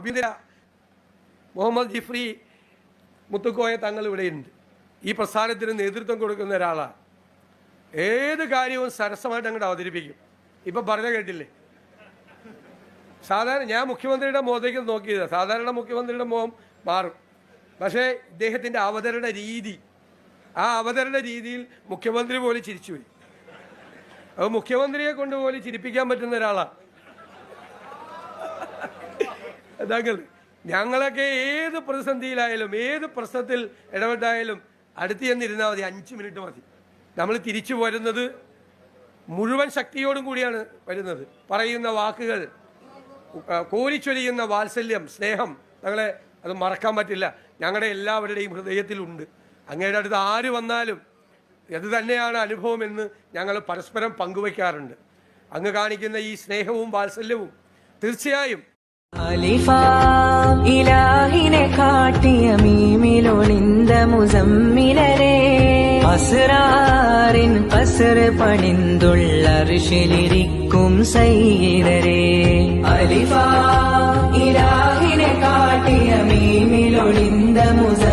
ആഭ്യന്തര മുഹമ്മദ് ജിഫ്രി മുത്തുക്കോയ തങ്ങൾ ഇവിടെയുണ്ട്. ഈ പ്രസ്ഥാനത്തിന് നേതൃത്വം കൊടുക്കുന്ന ഒരാളാണ്. ഏത് കാര്യവും സരസമായിട്ട് അങ്ങോട്ട് അവതരിപ്പിക്കും. ഇപ്പം പറഞ്ഞ കേട്ടില്ലേ, സാധാരണ ഞാൻ മുഖ്യമന്ത്രിയുടെ മുഖത്തേക്ക് നോക്കിയതാണ്. സാധാരണ മുഖ്യമന്ത്രിയുടെ മുഖം മാറും, പക്ഷേ ഇദ്ദേഹത്തിൻ്റെ അവതരണ രീതി, ആ അവതരണ രീതിയിൽ മുഖ്യമന്ത്രി പോലും ചിരിച്ചുപോയി. അത് മുഖ്യമന്ത്രിയെ കൊണ്ടുപോലും ചിരിപ്പിക്കാൻ പറ്റുന്ന ഒരാളാണ് താങ്കൾ. ഞങ്ങളൊക്കെ ഏത് പ്രതിസന്ധിയിലായാലും ഏത് പ്രശ്നത്തിൽ ഇടപെട്ടായാലും അടുത്ത് ചെന്നിരുന്നാൽ മതി, 5 മിനിറ്റ് മതി. നമ്മൾ തിരിച്ചു വരുന്നത് മുഴുവൻ ശക്തിയോടും കൂടിയാണ് വരുന്നത്. പറയുന്ന വാക്കുകൾ, കോരിച്ചൊരിയുന്ന വാത്സല്യം, സ്നേഹം, ഞങ്ങളെ അത് മറക്കാൻ പറ്റില്ല. ഞങ്ങളുടെ എല്ലാവരുടെയും ഹൃദയത്തിലുണ്ട്. അങ്ങയുടെ അടുത്ത് ആര് വന്നാലും അത് തന്നെയാണ് അനുഭവമെന്ന് ഞങ്ങൾ പരസ്പരം പങ്കുവയ്ക്കാറുണ്ട്. അങ്ങ് കാണിക്കുന്ന ഈ സ്നേഹവും വാത്സല്യവും തീർച്ചയായും ഇലാഹിനെ കാട്ടിയ മീമിലൊളിന്ത മുസമ്മിലരെ അസ്റാറിൻ പസർ പണിന്തുള്ള ഋഷിലിരിക്കും സയ്യിദരെ. അലിഫ ഇലാഹിനെ കാട്ടിയ മീമിലൊളിന്ത മുസ